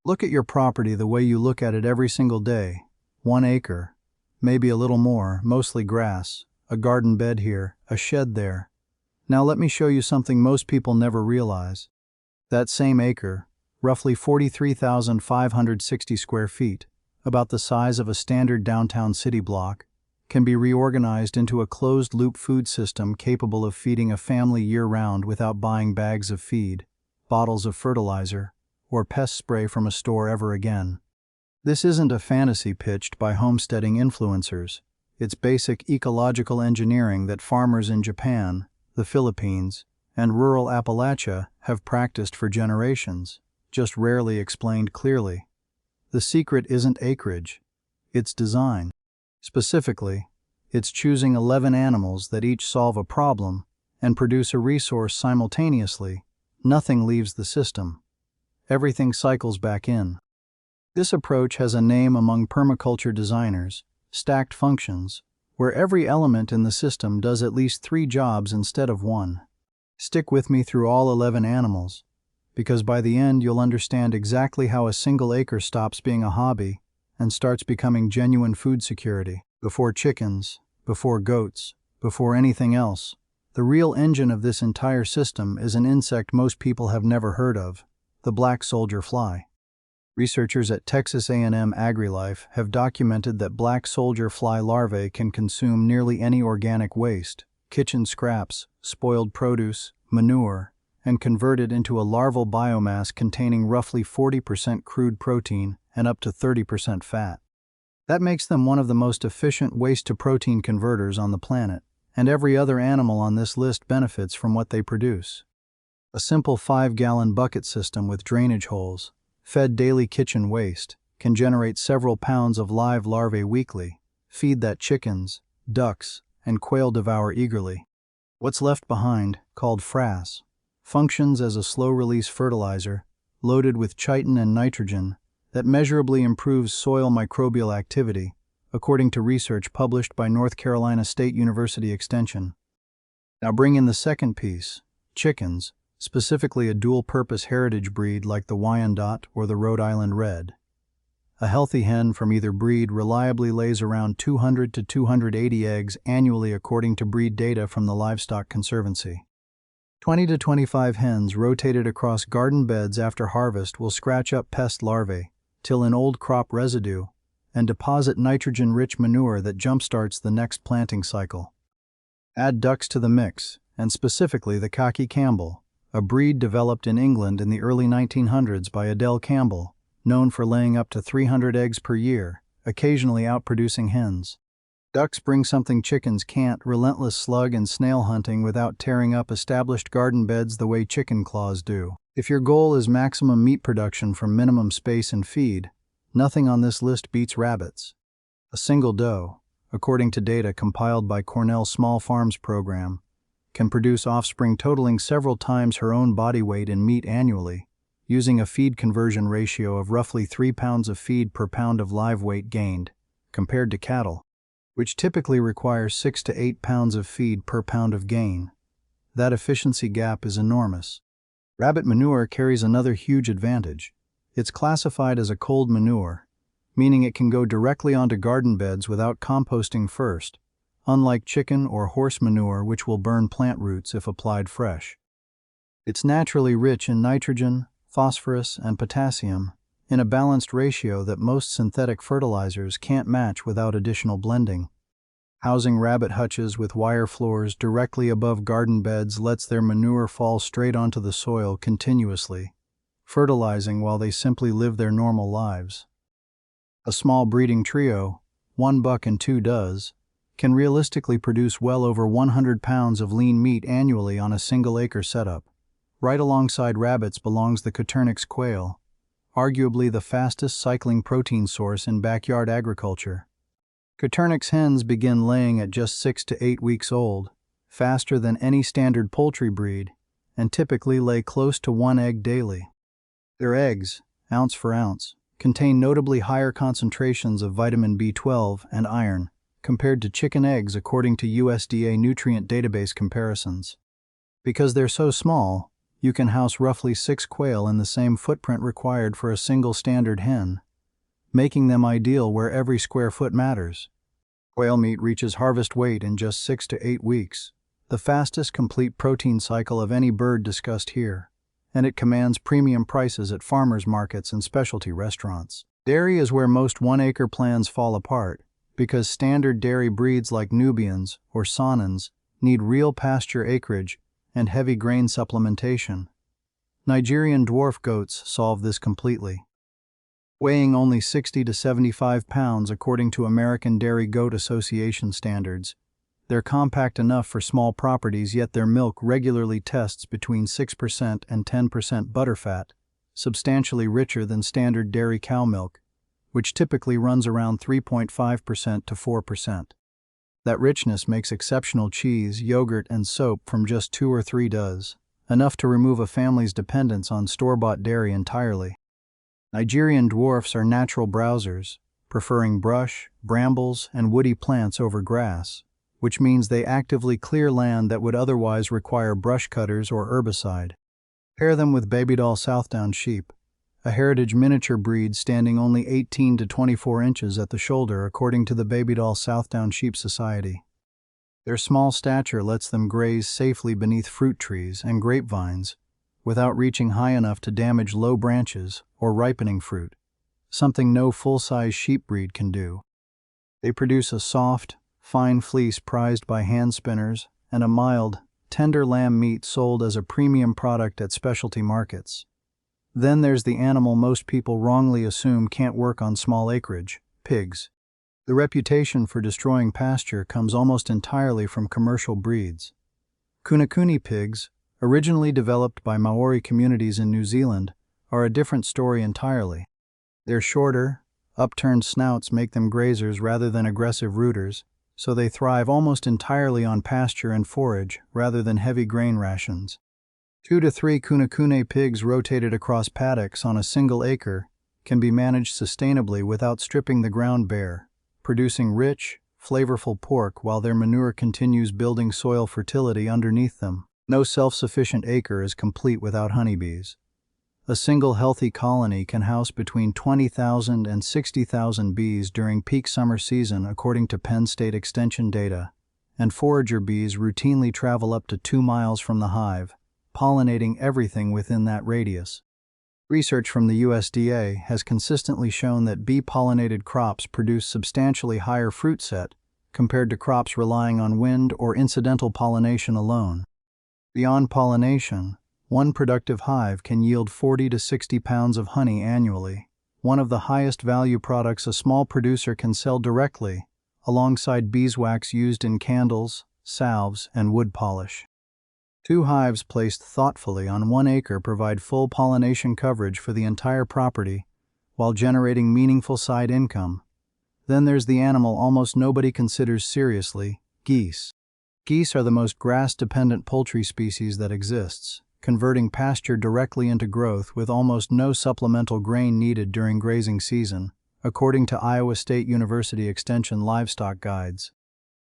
Look at your property the way you look at it every single day. 1 acre, maybe a little more, mostly grass, a garden bed here, a shed there. Now let me show you something most people never realize. That same acre, roughly 43,560 square feet, about the size of a standard downtown city block, can be reorganized into a closed-loop food system capable of feeding a family year-round without buying bags of feed, bottles of fertilizer, or pest spray from a store ever again. This isn't a fantasy pitched by homesteading influencers. It's basic ecological engineering that farmers in Japan, the Philippines, and rural Appalachia have practiced for generations, just rarely explained clearly. The secret isn't acreage, it's design. Specifically, it's choosing 11 animals that each solve a problem and produce a resource simultaneously. Nothing leaves the system. Everything cycles back in. This approach has a name among permaculture designers: stacked functions, where every element in the system does at least 3 jobs instead of 1. Stick with me through all 11 animals, because by the end you'll understand exactly how a single acre stops being a hobby and starts becoming genuine food security. Before chickens, before goats, before anything else, the real engine of this entire system is an insect most people have never heard of: the black soldier fly. Researchers at Texas A&M AgriLife have documented that black soldier fly larvae can consume nearly any organic waste, kitchen scraps, spoiled produce, manure, and convert it into a larval biomass containing roughly 40% crude protein and up to 30% fat. That makes them one of the most efficient waste-to-protein converters on the planet, and every other animal on this list benefits from what they produce. A simple 5-gallon bucket system with drainage holes, fed daily kitchen waste, can generate several pounds of live larvae weekly, feed that chickens, ducks, and quail devour eagerly. What's left behind, called frass, functions as a slow-release fertilizer loaded with chitin and nitrogen that measurably improves soil microbial activity, according to research published by North Carolina State University Extension. Now bring in the second piece: chickens, specifically a dual-purpose heritage breed like the Wyandotte or the Rhode Island Red. A healthy hen from either breed reliably lays around 200 to 280 eggs annually according to breed data from the Livestock Conservancy. 20 to 25 hens rotated across garden beds after harvest will scratch up pest larvae, till in old crop residue, and deposit nitrogen-rich manure that jumpstarts the next planting cycle. Add ducks to the mix, and specifically the Cocky Campbell, a breed developed in England in the early 1900s by Adele Campbell, known for laying up to 300 eggs per year, occasionally outproducing hens. Ducks bring something chickens can't: relentless slug and snail hunting without tearing up established garden beds the way chicken claws do. If your goal is maximum meat production from minimum space and feed, nothing on this list beats rabbits. A single doe, according to data compiled by Cornell's Small Farms program, can produce offspring totaling several times her own body weight in meat annually, using a feed conversion ratio of roughly 3 pounds of feed per pound of live weight gained, compared to cattle, which typically requires 6 to 8 pounds of feed per pound of gain. That efficiency gap is enormous. Rabbit manure carries another huge advantage. It's classified as a cold manure, meaning it can go directly onto garden beds without composting first, unlike chicken or horse manure, which will burn plant roots if applied fresh. It's naturally rich in nitrogen, phosphorus, and potassium, in a balanced ratio that most synthetic fertilizers can't match without additional blending. Housing rabbit hutches with wire floors directly above garden beds lets their manure fall straight onto the soil continuously, fertilizing while they simply live their normal lives. A small breeding trio, 1 buck and 2 does, can realistically produce well over 100 pounds of lean meat annually on a single-acre setup. Right alongside rabbits belongs the Coturnix quail, arguably the fastest cycling protein source in backyard agriculture. Coturnix hens begin laying at just 6 to 8 weeks old, faster than any standard poultry breed, and typically lay close to 1 egg daily. Their eggs, ounce for ounce, contain notably higher concentrations of vitamin B12 and iron compared to chicken eggs according to USDA nutrient database comparisons. Because they're so small, You can house roughly 6 quail in the same footprint required for a single standard hen, making them ideal where every square foot matters. Quail meat reaches harvest weight in just 6 to 8 weeks, the fastest complete protein cycle of any bird discussed here, and it commands premium prices at farmers markets and specialty restaurants. Dairy is where most one-acre plans fall apart, because standard dairy breeds like Nubians or Saanens need real pasture acreage and heavy grain supplementation. Nigerian dwarf goats solve this completely. Weighing only 60 to 75 pounds according to American Dairy Goat Association standards, they're compact enough for small properties, yet their milk regularly tests between 6% and 10% butterfat, substantially richer than standard dairy cow milk, which typically runs around 3.5% to 4%. That richness makes exceptional cheese, yogurt, and soap from just 2 or 3 does, enough to remove a family's dependence on store-bought dairy entirely. Nigerian dwarfs are natural browsers, preferring brush, brambles, and woody plants over grass, which means they actively clear land that would otherwise require brush cutters or herbicide. Pair them with baby-doll Southdown sheep, a heritage miniature breed standing only 18 to 24 inches at the shoulder according to the Baby-Doll Southdown Sheep Society. Their small stature lets them graze safely beneath fruit trees and grapevines without reaching high enough to damage low branches or ripening fruit, something no full-size sheep breed can do. They produce a soft, fine fleece prized by hand spinners and a mild, tender lamb meat sold as a premium product at specialty markets. Then there's the animal most people wrongly assume can't work on small acreage: pigs. The reputation for destroying pasture comes almost entirely from commercial breeds. Kunakuni pigs, originally developed by Maori communities in New Zealand, are a different story entirely. Their shorter, upturned snouts make them grazers rather than aggressive rooters, so they thrive almost entirely on pasture and forage rather than heavy grain rations. 2 to 3 Kunakune pigs rotated across paddocks on a single acre can be managed sustainably without stripping the ground bare, producing rich, flavorful pork while their manure continues building soil fertility underneath them. No self-sufficient acre is complete without honeybees. A single healthy colony can house between 20,000 and 60,000 bees during peak summer season according to Penn State Extension data, and forager bees routinely travel up to 2 miles from the hive, pollinating everything within that radius. Research from the USDA has consistently shown that bee-pollinated crops produce substantially higher fruit set compared to crops relying on wind or incidental pollination alone. Beyond pollination, one productive hive can yield 40 to 60 pounds of honey annually, one of the highest value products a small producer can sell directly, alongside beeswax used in candles, salves, and wood polish. 2 hives placed thoughtfully on 1 acre provide full pollination coverage for the entire property while generating meaningful side income. Then there's the animal almost nobody considers seriously: geese. Geese are the most grass-dependent poultry species that exists, converting pasture directly into growth with almost no supplemental grain needed during grazing season, according to Iowa State University Extension livestock guides.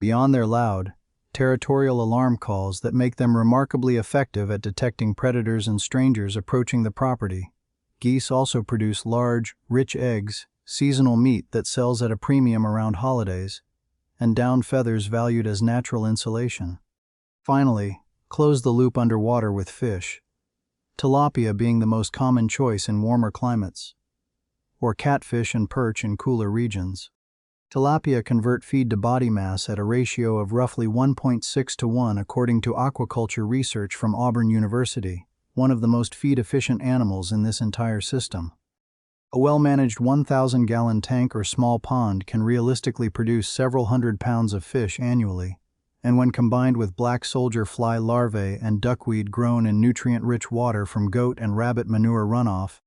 Beyond their loud, territorial alarm calls that make them remarkably effective at detecting predators and strangers approaching the property, geese also produce large, rich eggs, seasonal meat that sells at a premium around holidays, and down feathers valued as natural insulation. Finally, close the loop underwater with fish, tilapia being the most common choice in warmer climates, or catfish and perch in cooler regions. Tilapia convert feed to body mass at a ratio of roughly 1.6 to 1 according to aquaculture research from Auburn University, one of the most feed-efficient animals in this entire system. A well-managed 1,000-gallon tank or small pond can realistically produce several hundred pounds of fish annually, and when combined with black soldier fly larvae and duckweed grown in nutrient-rich water from goat and rabbit manure runoff,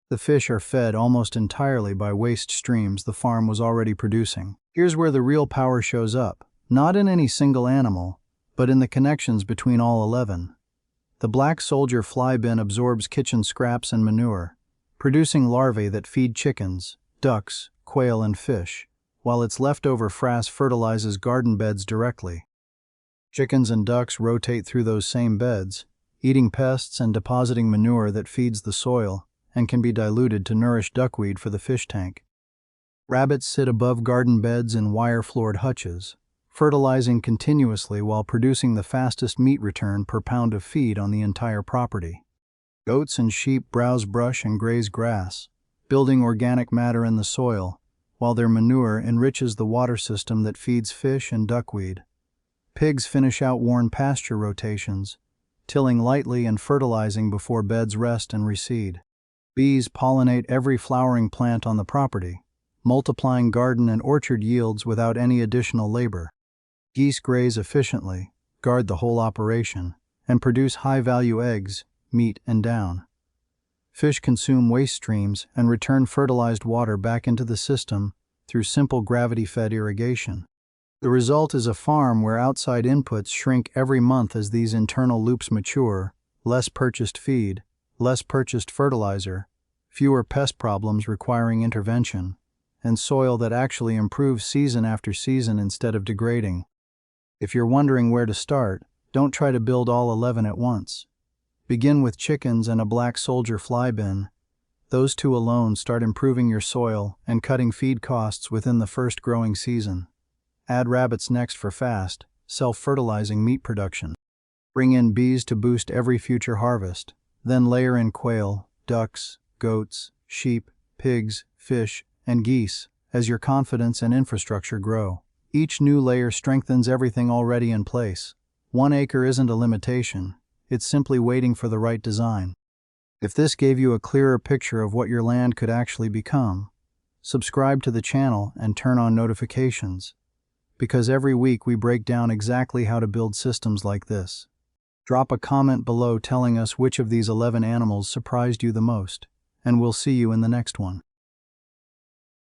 the fish are fed almost entirely by waste streams the farm was already producing. Here's where the real power shows up, not in any single animal, but in the connections between all 11. The black soldier fly bin absorbs kitchen scraps and manure, producing larvae that feed chickens, ducks, quail, and fish, while its leftover frass fertilizes garden beds directly. Chickens and ducks rotate through those same beds, eating pests and depositing manure that feeds the soil and can be diluted to nourish duckweed for the fish tank. Rabbits sit above garden beds in wire-floored hutches, fertilizing continuously while producing the fastest meat return per pound of feed on the entire property. Goats and sheep browse brush and graze grass, building organic matter in the soil, while their manure enriches the water system that feeds fish and duckweed. Pigs finish out worn pasture rotations, tilling lightly and fertilizing before beds rest and reseed. Bees pollinate every flowering plant on the property, multiplying garden and orchard yields without any additional labor. Geese graze efficiently, guard the whole operation, and produce high-value eggs, meat, and down. Fish consume waste streams and return fertilized water back into the system through simple gravity-fed irrigation. The result is a farm where outside inputs shrink every month as these internal loops mature, less purchased feed, less purchased fertilizer, fewer pest problems requiring intervention, and soil that actually improves season after season instead of degrading. If you're wondering where to start, don't try to build all 11 at once. Begin with chickens and a black soldier fly bin. Those two alone start improving your soil and cutting feed costs within the first growing season. Add rabbits next for fast, self-fertilizing meat production. Bring in bees to boost every future harvest. Then layer in quail, ducks, goats, sheep, pigs, fish, and geese as your confidence and infrastructure grow. Each new layer strengthens everything already in place. 1 acre isn't a limitation. It's simply waiting for the right design. If this gave you a clearer picture of what your land could actually become, subscribe to the channel and turn on notifications, because every week we break down exactly how to build systems like this. Drop a comment below telling us which of these 11 animals surprised you the most, and we'll see you in the next one.